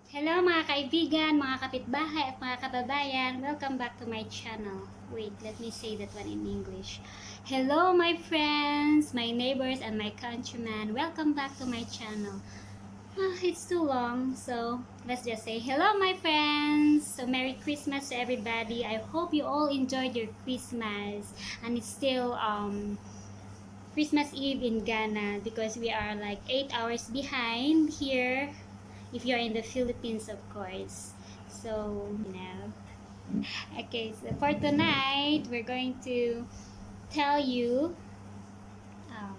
Hello mga kaibigan, mga kapitbahay at mga kababayan. Welcome back to my channel. Wait, let me say that one in English. Hello my friends, my neighbors and my countrymen. Welcome back to my channel. It's too long, so let's just say hello my friends. So Merry Christmas to everybody. I hope you all enjoyed your Christmas. And it's still Christmas Eve in Ghana because we are like 8 hours behind here if you're in the Philippines, of course. So, okay, so for tonight, we're going to tell you um,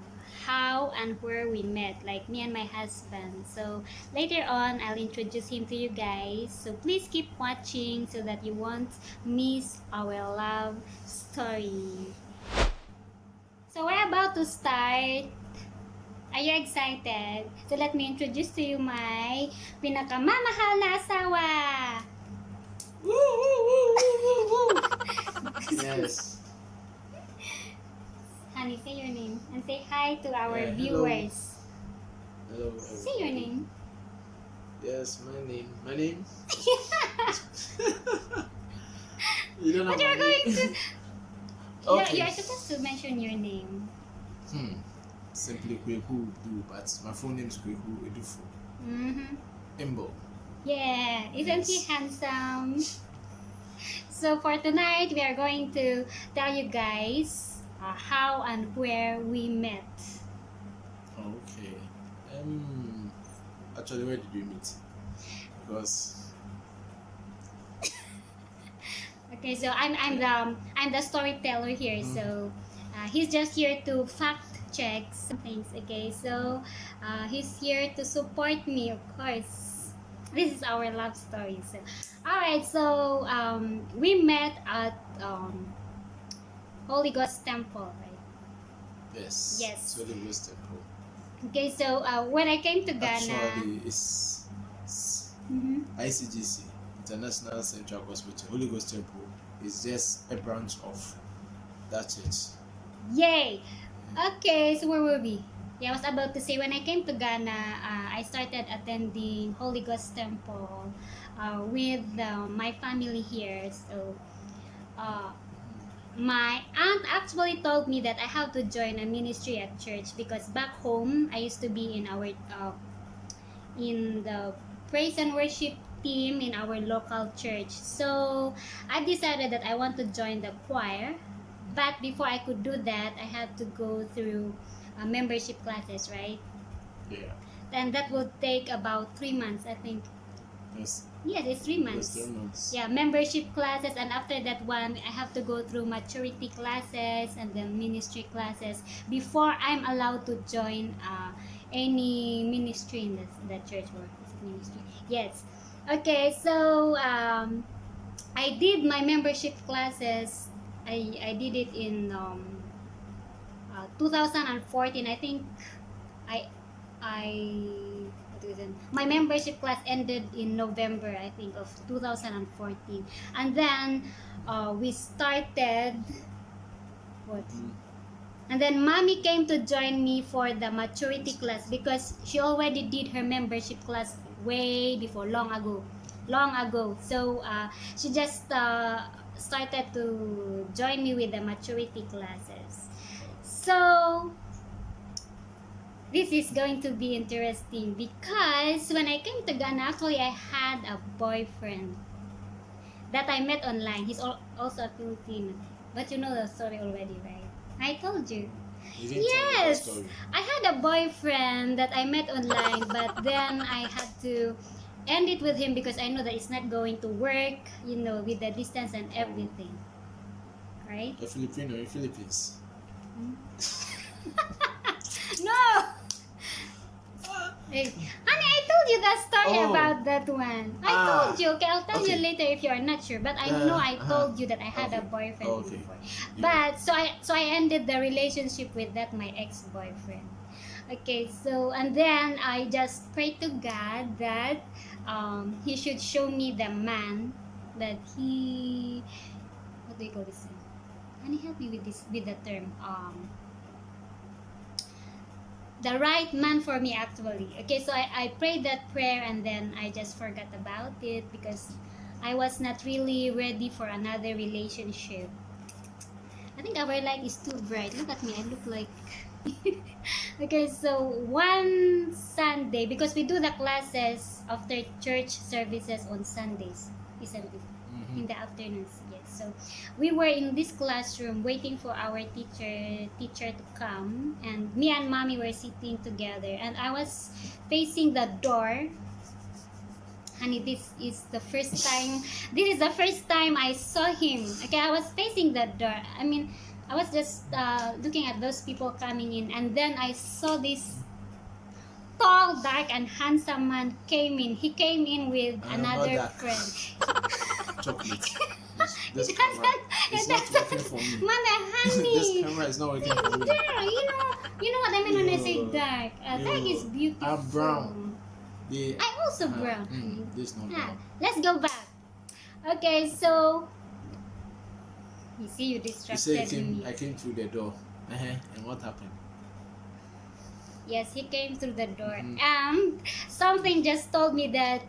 how and where we met, like me and my husband. So, later on, I'll introduce him to you guys. So, please keep watching so that you won't miss our love story. So, we're about to start. Are you excited? So let me introduce to you my pinakamamahal na asawa. Woo, woo, woo, woo, woo, woo. Yes. Honey, say your name and say hi to our Hello. viewers. Hello, Say your everybody. name. Yes, my name. My name? You don't know But my you're going to. name? Okay. Okay. You're supposed to mention your name. Simply Kweku do, but my full name is Kweku Edufu. Imbo. Yeah, isn't he Yes. handsome? So for tonight, we are going to tell you guys how and where we met. Okay. Actually, where did we meet? Because Okay, so I'm the storyteller here. So he's just here to fact check some things. Okay, so he's here to support me, of course. This is our love story. So, all right. So we met at Holy Ghost Temple, right? yes, Yes. it's Holy Ghost Temple. Okay, so when I came to Ghana, Actually, it's ICGC, International Central Hospital. Holy Ghost Temple is just a branch of that church. yay. Okay, so where were we? Yeah, I was about to say when I came to Ghana, I started attending Holy Ghost Temple with my family here. So uh, my aunt actually told me that I have to join a ministry at church because back home I used to be in the praise and worship team in our local church. So I decided that I want to join the choir, but before I could do that, I had to go through membership classes, right? Yeah. And that will take about 3 months, I think. Yes. Yes, it's 3 months. Yes, 3 months. Yeah, membership classes, and after that one, I have to go through maturity classes and then ministry classes before I'm allowed to join any ministry in the church or ministry. Yes. Okay, so I did my membership classes. I did it in 2014. I think I what is it? My membership class ended in November, I think, of 2014, and then we started what? And then mommy came to join me for the maturity class because she already did her membership class way before, long ago. So she just started to join me with the maturity classes. So this is going to be interesting because when I came to Ghana, actually I had a boyfriend that I met online. He's also a Filipino. But you know the story already, right? I told you. You didn't tell me that Yes, story. I had a boyfriend that I met online, but then I had to end it with him because I know that it's not going to work, with the distance and everything. Right? A Filipino in Philippines. No! Hey, honey, I told you that story Oh. about that one. I told you. Okay, I'll tell you Okay. later if you are not sure. But I know I told you that I had a Okay. boyfriend Okay. before. Yeah. But so I ended the relationship with that my ex-boyfriend. Okay, so and then I just prayed to God that he should show me the man that he, what do you call this? Honey, help me with the term the right man for me actually. Okay, so I prayed that prayer and then I just forgot about it because I was not really ready for another relationship. I think our light is too bright. Look at me, I look like okay, so one Sunday, because we do the classes after church services on Sundays, isn't it? In the afternoons, yes. So we were in this classroom waiting for our teacher to come, and me and mommy were sitting together, and I was facing the door. Honey, this is the first time. This is the first time I saw him. Okay, I was facing the door. I mean, I was just looking at those people coming in, and then I saw this tall, dark, and handsome man came in. He came in with another friend. Chocolate. This camera is not working for me. Mother, honey. This camera is not working for me. Dark, you know what I mean when I say dark. Dark is beautiful. I'm brown. I'm also brown. This not brown. Let's go back. Okay, so you see, you distracted me. I came through the door. And what happened? Yes, he came through the door, and something just told me that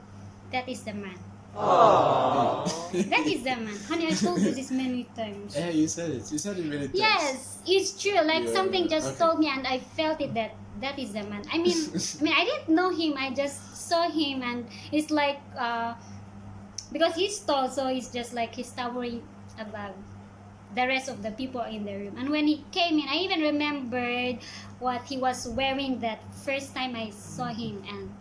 is the man. Oh. That is the man. Honey, I told you this many times. You said it. You said it many times. Yes, it's true. Like something just told me, and I felt it that is the man. I mean, I didn't know him. I just saw him, and it's like because he's tall, so it's just like he's towering above the rest of the people in the room. And when he came in, I even remembered what he was wearing that first time I saw him, and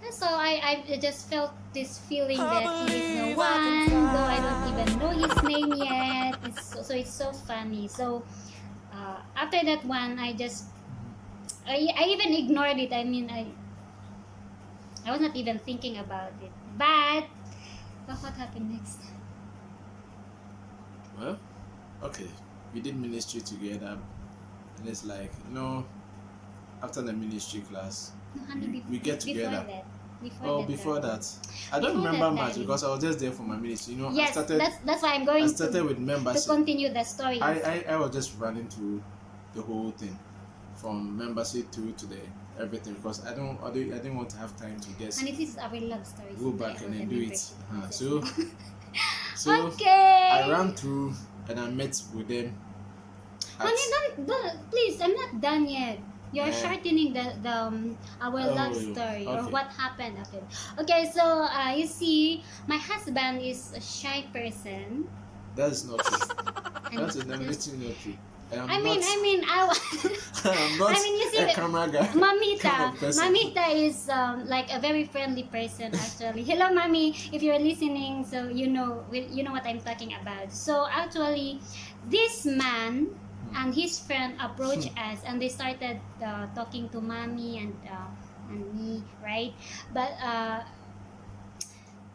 so I just felt this feeling that he is the one, though I don't even know his name yet. It's so funny. So after that one, I even ignored it. I mean, I was not even thinking about it. But what happened next? Well, okay, we did ministry together, and it's like, after the ministry class, No, honey, we get together. Before that. I don't Before remember that, much darling. because I was just there for my ministry. Yes, that's why I'm I going started with to membership. continue the story. I was just running through the whole thing, from membership to the everything, because I didn't want to have time to just And this is our love story. go back and then do it. So okay. I ran through and I met with them. Honey, don't, please, I'm not done yet. You're shortening our love story or okay. what happened after. Okay, so you see, my husband is a shy person. That is not true. That is definitely not true. I mean, I'm not you see, a camera guy. Mamita is like a very friendly person actually. Hello, Mommy, if you're listening, so you know what I'm talking about. So actually, this man and his friend approached us, and they started talking to Mommy and me, right?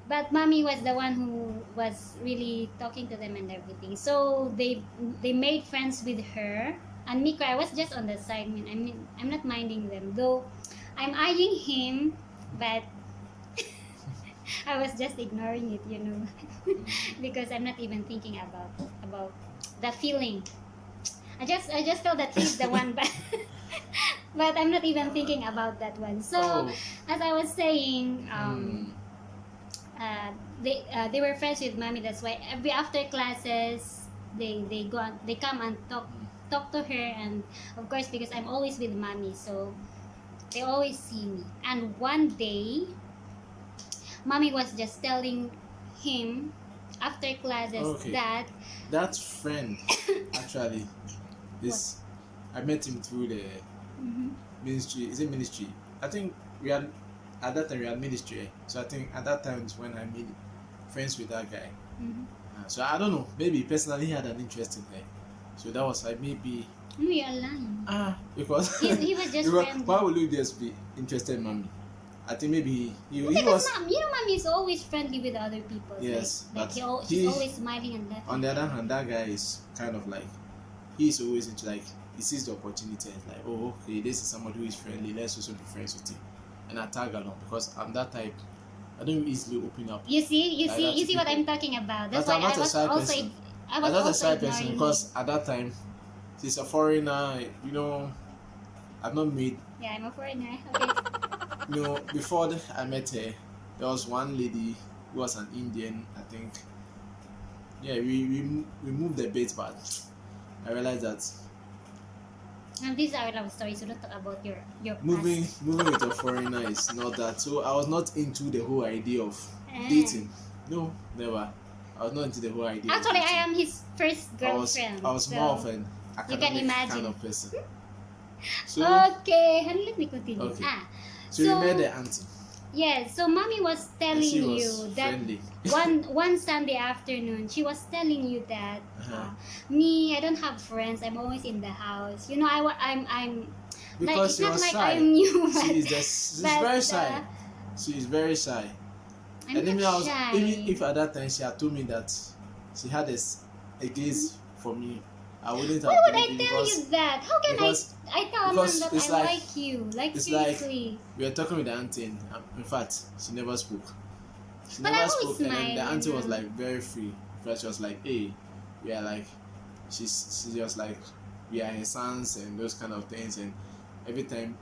But Mommy was the one who was really talking to them and everything. So they made friends with her. And Miko, I was just on the side. I mean, I'm not minding them. Though I'm eyeing him, but I was just ignoring it, because I'm not even thinking about the feeling. I just felt that he's the one, but I'm not even thinking about that one. So as I was saying, they were friends with Mommy. That's why every after classes they come and talk to her, and of course because I'm always with Mommy, so they always see me. And one day, Mommy was just telling him after classes that friend actually is I met him through the ministry. Is it ministry? I think at that time we had ministry, so I think at that time is when I made friends with that guy. So I don't know, maybe personally he had an interest in her, so that was like maybe. No, you're lying. Because he was just friendly. Why would you just be interested in Mommy? I think maybe he because was. Mommy is always friendly with other people. Yes, like he's always smiling and laughing. On the other hand, that guy is kind of like, he's always into like, he sees the opportunity and like, oh okay, this is somebody who is friendly, let's also be friends with him. And I tag along because I'm that type. I don't easily open up. You see what I'm talking about. That's why I'm not a shy person. I was not a also shy person because at that time, she's a foreigner. I've not made. Yeah, I'm a foreigner. Okay. Before I met her, there was one lady who was an Indian, I think. Yeah, we moved a bit, but I realized that And these are love stories, so don't talk about your moving past. with a foreigner is not that. So I was not into the whole idea of dating. No, never. I was not into the whole idea. Actually, of I dating. am his first girlfriend. I was so more of an you can academic imagine. kind of person. So Okay, honey, let me continue. okay. So you met the auntie. Yes, so mommy was telling And she was you that friendly. one Sunday afternoon, she was telling you that me, I don't have friends. I'm always in the house. You know, I'm like, Because it's she not was like shy. I'm new, but She's very shy. She is very shy. I'm And not shy. even if at that time she had told me that she had a gaze for me, I wouldn't have. Why would I believed tell you that? How can I tell a man that it's I like you? Like, it's seriously. like we were talking with the auntie, and in fact, she never spoke. She But never I always spoke, and then the smile, auntie you was know. like very free. First, she was like, "Hey, we are like," she just like, "We are her sons," and those kind of things. And every time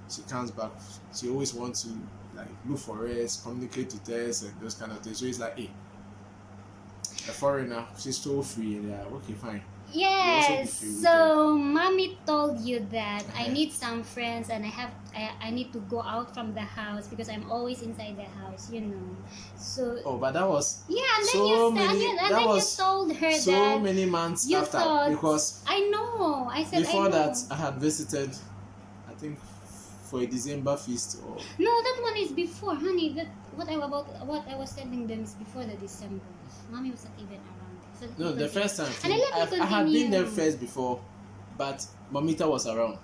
she comes back, she always wants to like look for us, communicate with us, and those kind of things. So it's like, hey, a foreigner, she's so free, and okay, fine. Yes, so mommy told you that I need some friends and I need to go out from the house because I'm always inside the house, you know. So but that was and then so you many. and then you told her so that many months you after thought, because I know. I said before I know. that I had visited, I think, for a December feast or no, that one is before, honey. That what I was telling them is before the December. Mommy was not even around. So no, the first time I had been there first before, but Mamita was around.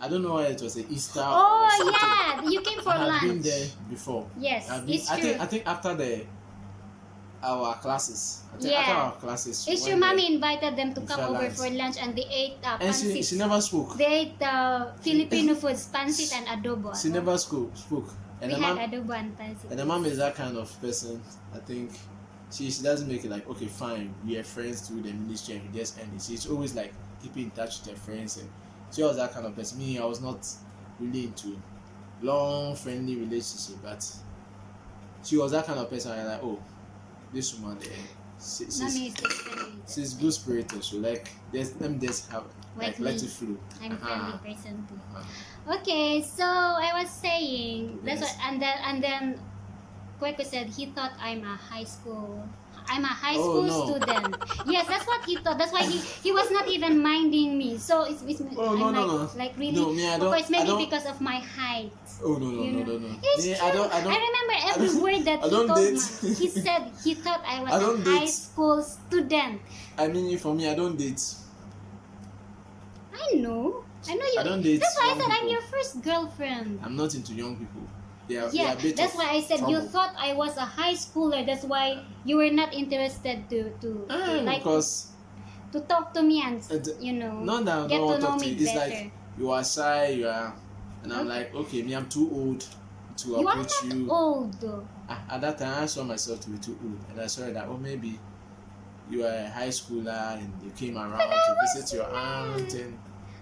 I don't know why it was a Easter. Oh or something. yeah, you came for lunch. I had been there before. Yes, it's true. I think after our classes. After our classes. It's true. Mommy invited them to come over lunch. For lunch, and they ate and pancit. she never spoke. They ate Filipino foods, pancit and adobo. She never spoke. And we had adobo and pancit. And the mom is that kind of person. I think she doesn't make it like, okay, fine, we are friends through the ministry and we just end it. She's always like keeping in touch with her friends, and she was that kind of person. Me, I was not really into long friendly relationship, but she was that kind of person. I like, oh, this woman she's good spirited, so like let me just have let it flow. I'm a friendly person too. Okay, so I was saying that's what, and then Kweko said he thought I'm a high school student. Yes, that's what he thought. That's why he was not even minding me. So it's like really. No, me, of course, maybe because of my height. Oh no. It's true. I remember every word that he told me. He said he thought I was a high school student. I mean, for me, I don't date. I know you. I don't date. That's why I said I'm your first girlfriend. I'm not into young people. That's why I said you thought I was a high schooler. That's why you were not interested to talk to me and get to know me better. It's like you are shy, and I'm like, okay, me, I'm too old to approach you. You are not old though. At that time, I saw myself to be too old, and I saw that maybe you are a high schooler and you came around to visit your aunt and.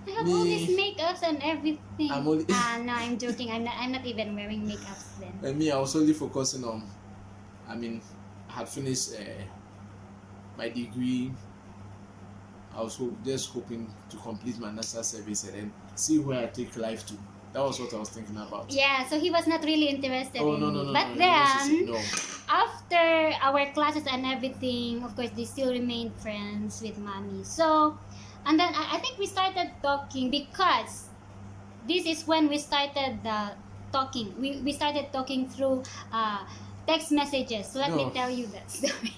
I have all these makeups and everything. No, I'm joking. I'm not even wearing makeups then. And me, I was only focusing on. I had finished my degree. I was just hoping to complete my national service and then see where I take life to. That was what I was thinking about. Yeah, so he was not really interested in me. No. But then, after our classes and everything, of course, they still remained friends with mommy. So. And then I think we started talking because this is when we started talking. We started talking through text messages. So let me tell you that story.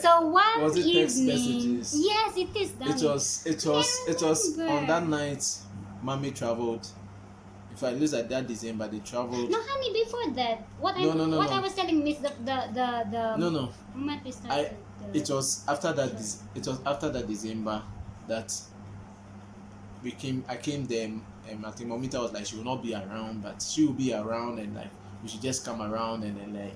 So one evening, yes, it is. It was on that night. Mommy traveled. If I lose at that December, they traveled. No, honey, before that, I was telling Miss the no. Moment we started. It was after that. It was after that December that I came there, and I think Momita was like she will not be around, but she will be around, and like we should just come around and then like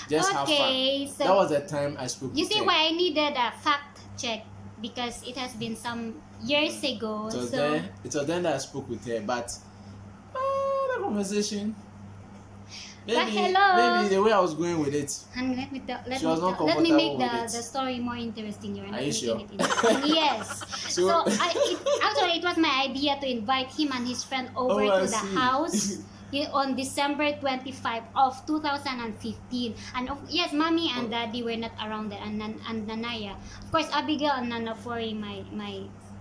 just have fun. So that was the time I spoke. You see why I needed a fact check, because it has been some years ago. It was So there. It was then that I spoke with her, but the conversation. but Maybe hello. the way I was going with it, Honey, let me tell, she was not let me make comfortable with it. the story more interesting. You're not Are you making sure? it interesting. Yes. So, Actually, it was my idea to invite him and his friend over oh, I to the see. house on December 25 of 2015. And yes, mommy and daddy were not around there, and Nanaya. Of course, Abigail and Nanafori,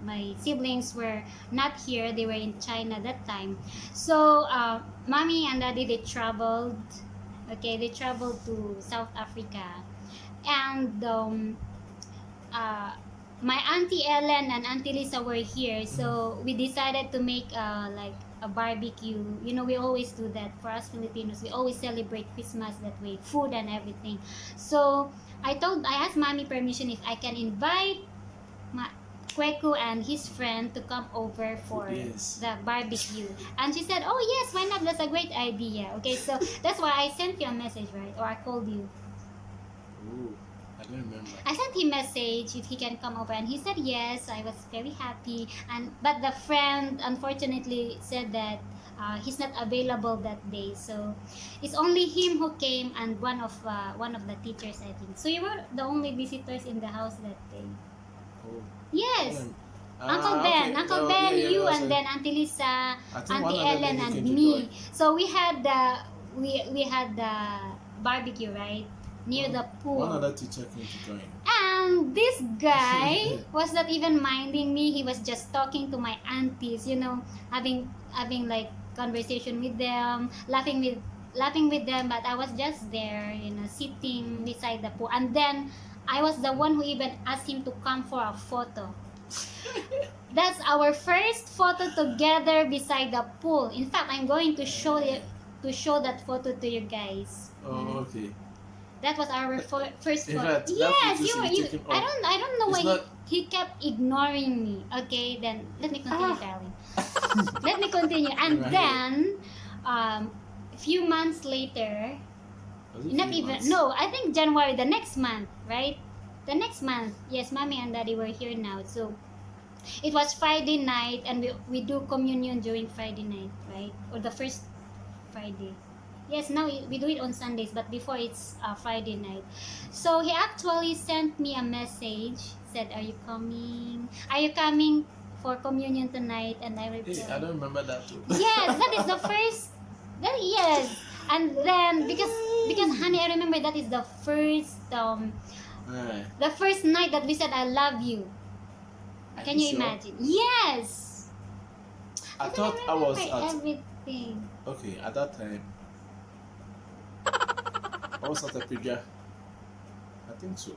my siblings were not here. They were in China that time. So, mommy and daddy, they traveled. Okay, they traveled to South Africa, and uh, my auntie Ellen and auntie Lisa were here, so we decided to make like a barbecue. You know, we always do that for us Filipinos. We always celebrate Christmas that way, food and everything. So I asked mommy permission if I can invite my Kweku and his friend to come over for Yes. the barbecue. And she said, "Oh yes, why not? That's a great idea." Okay, so that's why I sent you a message, right? Or I called you. Oh, I don't remember. I sent him message if he can come over, and he said yes. I was very happy. And but the friend unfortunately said that he's not available that day, so it's only him who came and one of the teachers, I think. So you were the only visitors in the house that day. Oh. Yes. Um, Uncle Ben, okay. Uncle Oh, Ben, yeah, you that's and right. then Auntie Lisa, I think one Auntie of them Ellen, really and came to me. join. So we had the barbecue right near the pool. One other teacher came to join. And this guy was not even minding me. He was just talking to my aunties, you know, having like conversation with them, laughing with them. But I was just there, you know, sitting beside the pool. And then I was the one who even asked him to come for a photo. That's our first photo together beside the pool. In fact, I'm going to show it to show that photo to you guys. Oh, okay. That was our first In photo. fact, that Yes, photo you should were. be You, taken I off. don't know It's why not. he kept ignoring me. Okay, then let me continue, darling. Let me continue. And Right. then, a few months later, Was it not few even. months? No, I think January, the next month, right? The next month, yes, mommy and daddy were here now. So it was Friday night, and we do communion during Friday night, right? Or the first Friday. Yes, now we do it on Sundays, but before it's Friday night. So he actually sent me a message. Said, "Are you coming? Are you coming for communion tonight?" And I Hey, replied, I don't remember that too. "Yes, that is the first." That yes, and then because honey, I remember that is Alright. the first night that we said, "I love you." Are Can you sure? imagine? Yes. I Because thought I was remember at. everything. Okay, at that time, I was at Apidja. I think so.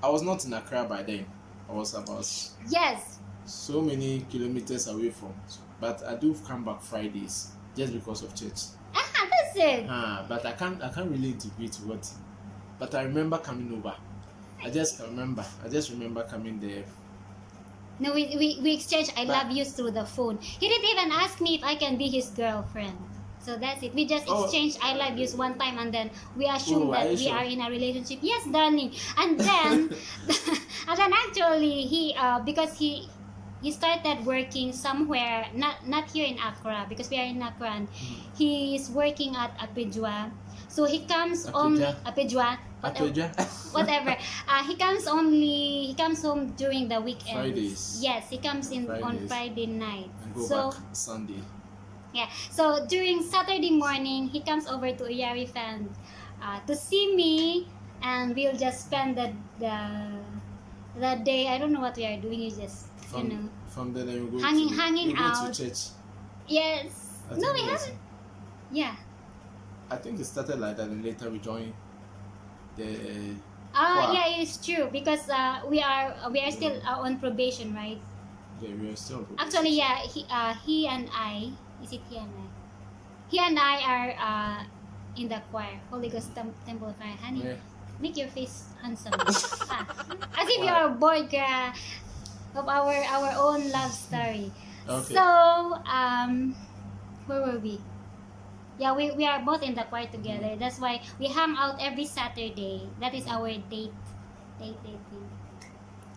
I was not in Accra by then. I was about Yes. so many kilometers away from. But I do come back Fridays just because of church. That's it. But I can't really integrate what. But I remember coming over. I just remember coming there. No, we exchanged I But- love yous through the phone. He didn't even ask me if I can be his girlfriend. So that's it. We just Oh. exchanged I love yous one time, and then we assume Oh, are that you we sure? are in a relationship. Yes, darling. And then and then actually he because he started working somewhere not here in Accra, because we are in Accra, and he is working at Apidja. So he comes only Apidja, Apidja? whatever. He comes home during the weekends. Fridays. Yes, he comes in on Fridays. Friday night. And go So back Sunday. yeah, so during Saturday morning, he comes over to Uyari Fan to see me, and we'll just spend the day. I don't know what we are doing. You just From there, then you go hanging you go out. to church. Yes. I No, think we it was- haven't. Yeah. I think it started like that, and later we joined the. Wow. Yeah, it's true, because we are still on probation, right? Yeah, we are still. on probation. Actually, yeah, he and I, is it he and I? He and I are in the choir, Holy Ghost Temple Choir. Honey, Yeah. make your face handsome. As if you are bored of our own love story. Okay. So, where were we? Yeah, we are both in the choir together. That's why we hang out every Saturday. That is our date thing.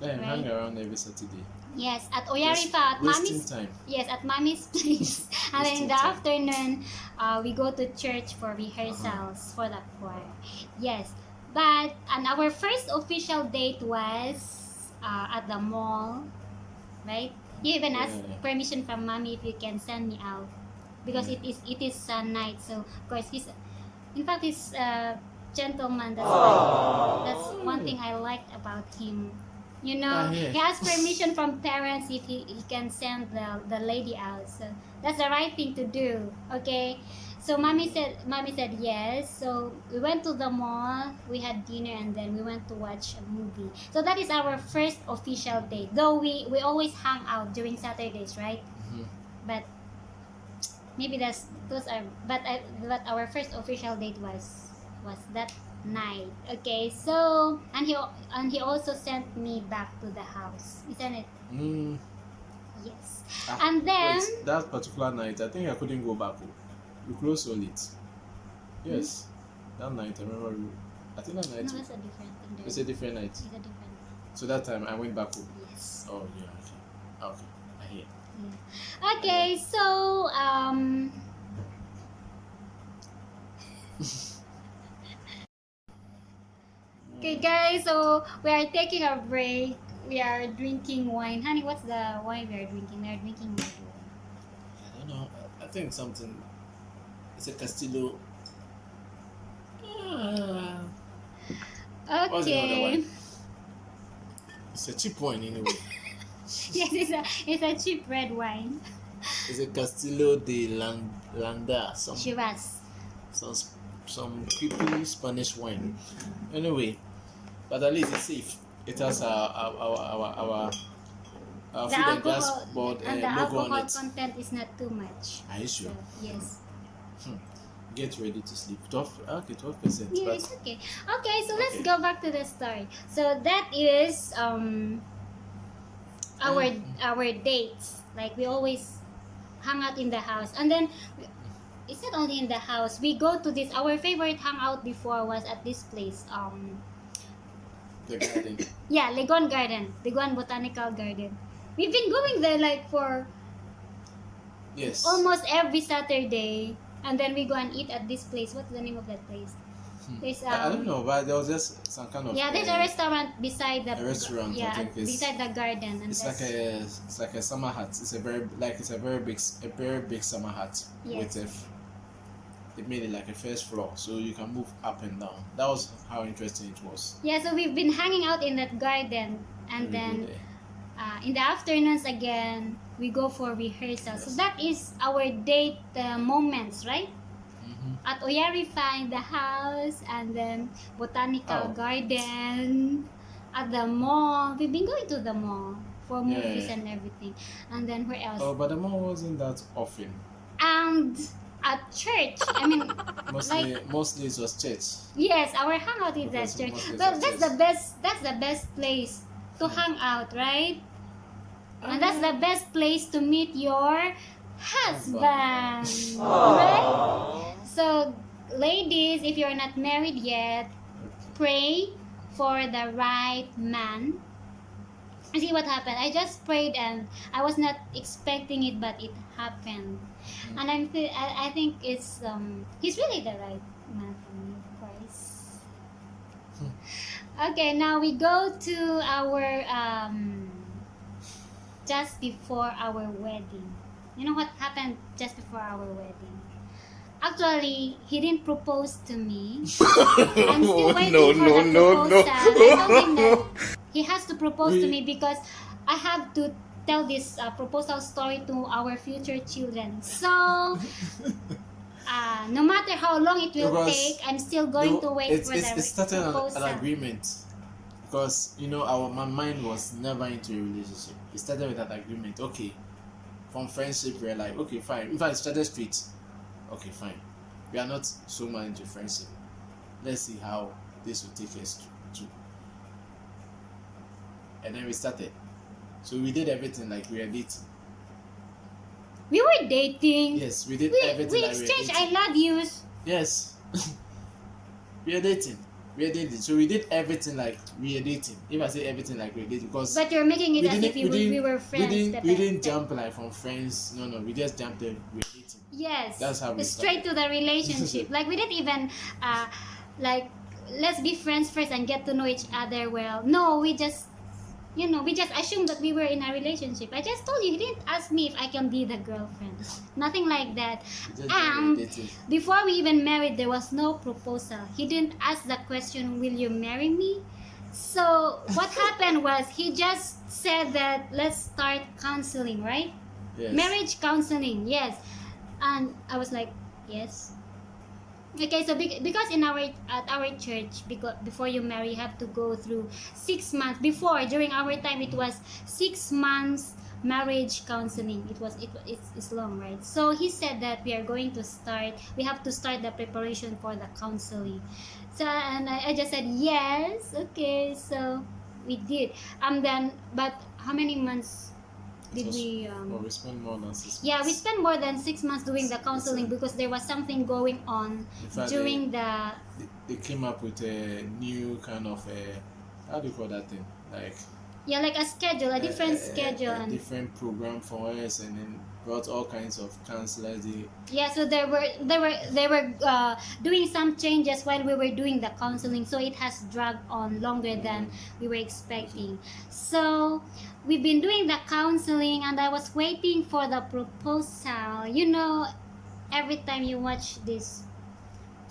Yeah, Right. hang around every Saturday. Yes, at Just Oyarifa, at wasting mommy's. time. Yes, at mommy's place. And then in Wasting the time. afternoon, we go to church for rehearsals for the choir. Yes, but and our first official date was at the mall, right? You even asked Yeah. permission from mommy if you can send me out because Yeah. it is night. So of course he's a gentleman. That's one thing I liked about him. You know, Yeah. he asked permission from parents if he can send the lady out. So that's the right thing to do. Okay. So mommy said yes. So we went to the mall, we had dinner, and then we went to watch a movie. So that is our first official date. Though we always hang out during Saturdays, right? But maybe those are but our first official date was that night. Okay, so and he also sent me back to the house, isn't it? Mm. Yes. Ah, And then wait, that particular night, I think I couldn't go back home. We closed so late. Yes, that night I remember. I think that no, night that's a different thing. it's a different night. It's a different. So that time I went back home. Yes. Oh yeah, okay, okay, I hear. Yeah. Okay, so okay guys, so we are taking a break. We are drinking wine. Honey, what's the wine we are drinking? We are drinking wine. I don't know. I think something. It's a Castillo. What's the name of the Okay. wine? It's a cheap wine anyway. Yes, it's a cheap red wine. It's a Castillo de Landa. Chivas. Some creepy Spanish wine. Anyway, but at least it's safe. It has our The food and gas alcohol board and the logo on alcohol it. content is not too much. Are you sure? So, yes. Get ready to sleep. 12%. Yeah, But it's okay. Okay, so let's Okay. go back to the story. So that is our dates. Like we always hang out in the house, and then it's not only in the house. We go to this. Our favorite hangout before was at this place. the garden. Yeah, Legon Garden, Legon Botanical Garden. We've been going there like for Yes. almost every Saturday, and then we go and eat at this place. What's the name of that place? There's I don't know, but there was just some kind of. Yeah, there's a restaurant beside the. A restaurant, I Yeah, think it's- beside the garden, and It's like a summer hut. It's a very big summer hut Yes. with they made it like a first floor, so you can move up and down. That was how interesting it was. Yeah, so we've been hanging out in that garden, and We then go there. in the afternoons again we go for rehearsal. So Yes. that is our date moments, right? Mhm. At Oyarifa in the house, and then Botanical Oh. Garden, at the mall. We've been going to the mall for Yeah. movies and everything. And then where else? Oh, but the mall wasn't that often. And at church. I mean, Mostly it was church. yes, our hangout is at Because church. mostly it's Well, at that's church. the best. That's the best place to hang out, right? And that's the best place to meet your husband, right? So, ladies, if you're not married yet, pray for the right man. See what happened. I just prayed and I was not expecting it, but it happened. And I think it's he's really the right man for me, of course. Okay, now we go to our just before our wedding. You know what happened just before our wedding? Actually, he didn't propose to me. I'm still waiting for the proposal. I told him that he has to propose to me because I have to tell this proposal story to our future children. So, no matter how long it will Because take, I'm still going to wait for the It started proposal. an agreement. Because my mind was never into a relationship. It started with an agreement. Okay, from friendship we're like, okay, fine. In fact, it started straight. Okay, fine. We are not so much into friendship. Let's see how this will take us to. And then we started. So we did everything like we were dating. We were dating. Yes, we did We everything like we were exchanged dating. I love yous. Yes. We are dating. We are dating, so we did everything like we are dating. If I say everything like we are dating, because But you're making it we as didn't, if we were friends. we didn't jump like from friends. No, no, we just jumped in. We're dating. Yes. That's how we straight started. to the relationship. Like we didn't even like let's be friends first and get to know each other well. No, we just we just assumed that we were in a relationship. I just told you, he didn't ask me if I can be the girlfriend. Nothing like that. We just And dated. before we even married, there was no proposal. He didn't ask the question, will you marry me? So what happened was he just said that let's start counseling, right? Yes. Marriage counseling, yes. And I was like, yes. Okay, so because in at our church, because before you marry, you have to go through 6 months. Before, during our time, it was 6 months marriage counseling. It's long, right? So he said that we have to start the preparation for the counseling. So and I just said yes, okay. So we did. Then, but how many months did we? We spent more than 6 months. Yeah, we spent more than 6 months doing the counseling because there was something going on during they came up with a new kind of how do you call that thing? Like like a schedule, a different schedule, a different program for us, and then brought all kinds of counselors. So they were doing some changes while we were doing the counseling, so it has dragged on longer than we were expecting. So we've been doing the counseling, and I was waiting for the proposal. Every time you watch this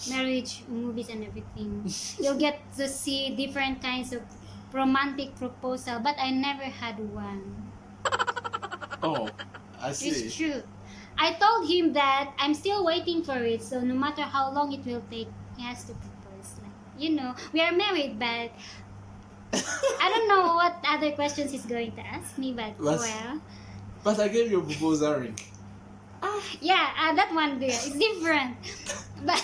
marriage movies and everything, you'll get to see different kinds of romantic proposal, but I never had one. Oh, I see. It's true. I told him that I'm still waiting for it, so no matter how long it will take, he has to propose. We are married, but I don't know what other questions he's going to ask me, but well. But I gave you a proposal ring. Yeah, that one there. It's different. But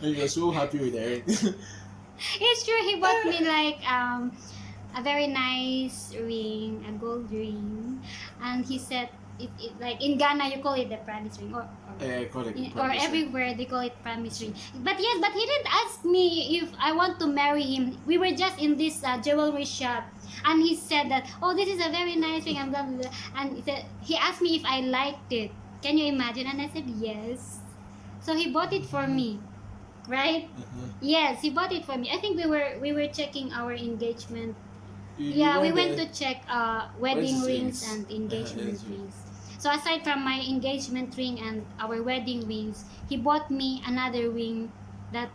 and you're so happy with the ring. It's true, he bought me like a very nice ring, a gold ring, and he said it like in Ghana you call it the promise ring, or everywhere they call it promise ring. But yes, but he didn't ask me if I want to marry him. We were just in this jewelry shop, and he said that, oh, this is a very nice ring, and blah, blah, blah. And he asked me if I liked it. Can you imagine? And I said yes. So he bought it for me. Right? Yes, he bought it for me. I think we were checking our engagement. We went to check wedding rings and engagement rings. So aside from my engagement ring and our wedding rings, he bought me another ring that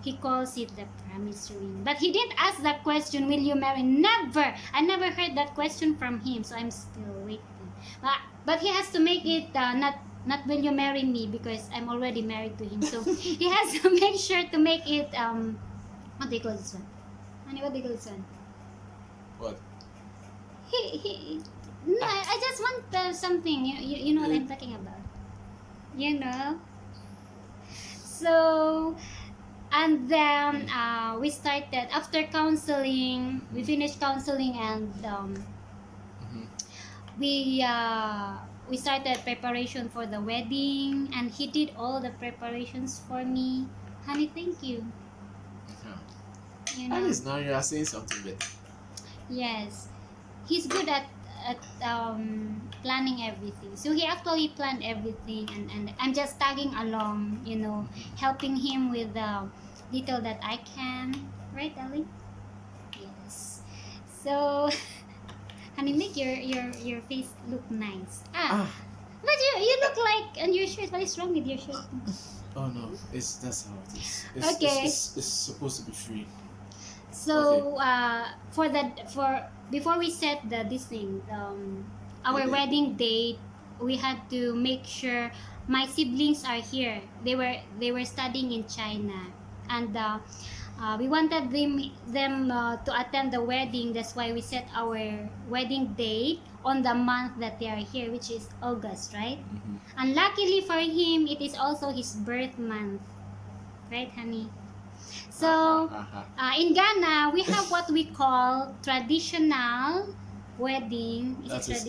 he calls it the promise ring. But he didn't ask that question, will you marry? Never! I never heard that question from him, so I'm still waiting. But he has to make it not will you marry me, because I'm already married to him. So he has to make sure to make it what do you call this one? Honey, what do you call this one? What? No, I just want something. You know what I'm talking about. So and then we started after counseling. We finished counseling, and we started preparation for the wedding, and he did all the preparations for me. Honey, thank you. At least now you are saying something better. Yes, he's good at planning everything. So he actually planned everything, and I'm just tagging along, helping him with the little that I can. Right, Ali? Yes. So honey, make your face look nice. But you look like on your shirt. What is wrong with your shirt? Oh no, that's how it is. It's supposed to be free. So before we set our wedding date, we had to make sure my siblings are here. They were studying in China, and we wanted them to attend the wedding. That's why we set our wedding date on the month that they are here, which is August, right? And luckily for him, it is also his birth month, right, honey? So in Ghana, we have what we call traditional wedding. That is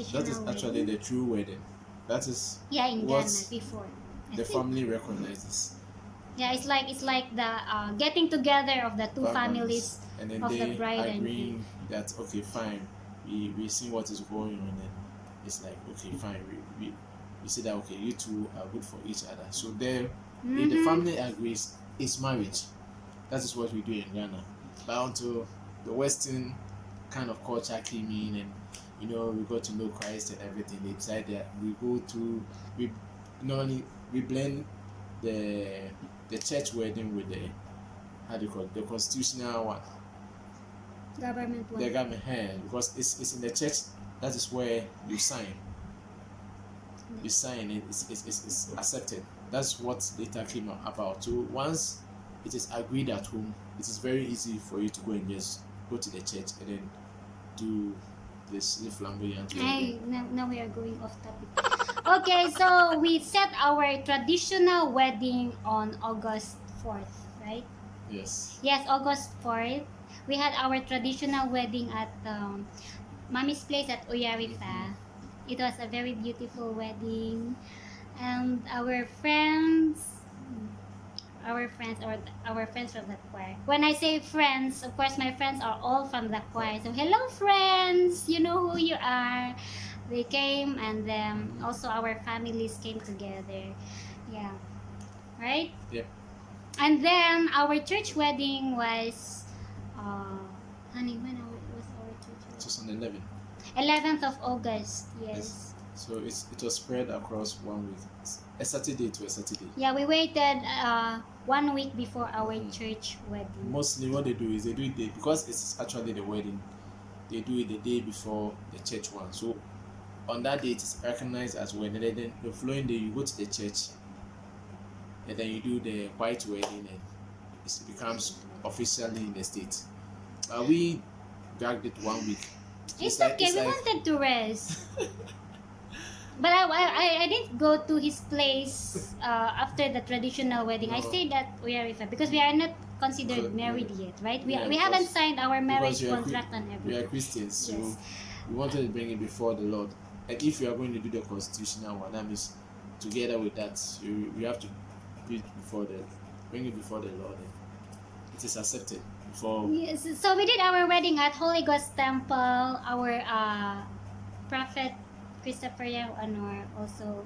actually the true wedding. That is in Ghana before. The family recognizes. Yeah, it's like the getting together of the two families, families and then of the they bride and groom. agreeing that okay, fine, we see what is going on, and it's like okay, fine, we see that okay, you two are good for each other. So there, if the Mm-hmm. family agrees, it's marriage. That is what we do in Ghana. But until the Western kind of culture came in, and we got to know Christ and everything, they decided that we normally we blend the the church wedding with the, how do you call it, the constitutional one, Government the one. government hand, because it's in the church. That is where you sign it, it's accepted. That's what later came about. So once it is agreed at home, it is very easy for you to go and just go to the church and then do this flamboyant Hey, wedding. now we are going off topic. Okay, so we set our traditional wedding on August 4th, right? Yes. Yes, August 4th. We had our traditional wedding at Mommy's place at Mm-hmm. Oyarifa. It was a very beautiful wedding. And our friends from the choir. When I say friends, of course my friends are all from the choir. So hello friends, you know who you are. They came, and then Mm-hmm. also our families came together. Yeah, right? Yep. And then our church wedding was honey, when was our church It wedding? was on 11. 11th of August. Yes. Yes. So it was spread across 1 week, a Saturday to a Saturday. Yeah, we waited 1 week before our Mm-hmm. church wedding. Mostly what they do is they do it because it's actually the wedding. They do it the day before the church one. So on that day it is recognized as wedding. And then the following day you go to the church, and then you do the white wedding, and it becomes officially in the state. But we dragged it 1 week. So It's okay. it's We like wanted to rest. But I didn't go to his place after the traditional wedding. I no, stayed at Uyarifa because we are not because considered married yet, right? yeah, We haven't because signed our because marriage contract and we are everything. Christians, so Yes. we wanted to bring it before the Lord. And if you are going to do the constitutional one, that means together with that, you have to bring it before the Lord, and it is accepted before. Yes. So we did our wedding at Holy Ghost Temple. Our prophet Christopher Yang Anor also.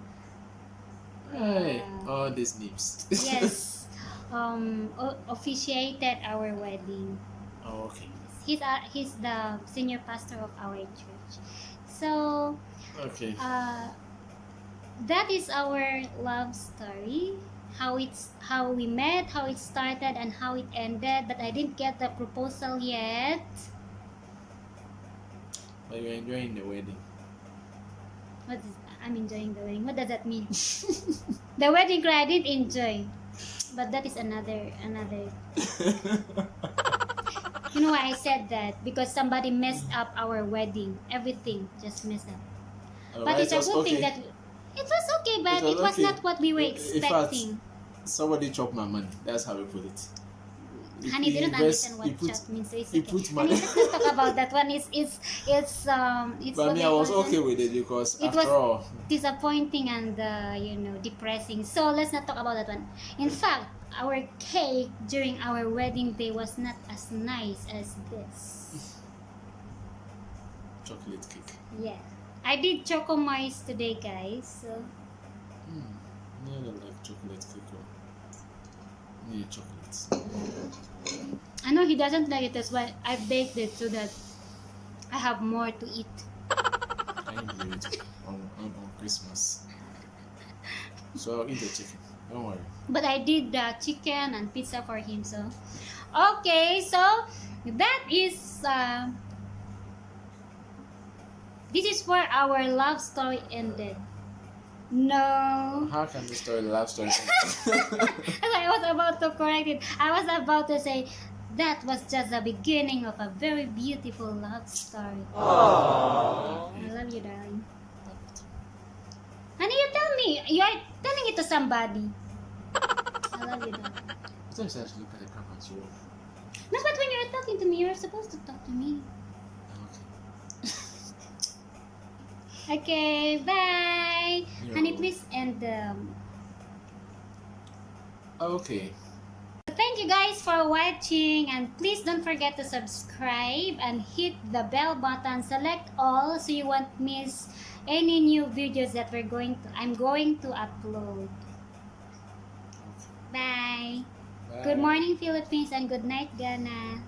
Hey, all these names. Yes. Officiated our wedding. Oh, okay. He's the senior pastor of our church. So Okay. that is our love story. How we met, how it started, and how it ended. But I didn't get the proposal yet. But you're enjoying the wedding. I'm enjoying the wedding. What does that mean? The wedding cry I didn't enjoy, but that is another. You know why I said that? Because somebody messed up our wedding. Everything just messed up. But It it's a was good thing okay. that it was okay, but It it was was okay. not what we were In fact, expecting. somebody chopped my money. That's how we put it. Honey, they don't understand what chat means. So it's okay. Honey, let's not talk about that one. It's But what me, they I was call okay it. with it because It was after all, disappointing and depressing. So let's not talk about that one. In fact, our cake during our wedding day was not as nice as this. chocolate cake. Yeah, I did choco mice today, guys. So I don't like chocolate cake. Yeah, chocolates. I know he doesn't like it. That's why I baked it so that I have more to eat. I didn't do it on Christmas. So I'll eat the chicken. Don't worry. But I did the chicken and pizza for him. So okay, so that is this is where our love story ended. No. How can this story, the love story? I was about to correct it. I was about to say that was just the beginning of a very beautiful love story. Aww. I love you, darling. Honey, you tell me. You are telling it to somebody. I love you, darling. Sometimes I have to look at the camera too. No, but when you're talking to me, you're supposed to talk to me. Okay. Okay, bye. Yo. Honey, please end Okay. Thank you guys for watching, and please don't forget to subscribe and hit the bell button. Select all so you won't miss any new videos that I'm going to upload. Bye. Good Bye. morning, Philippines, and good night, Ghana.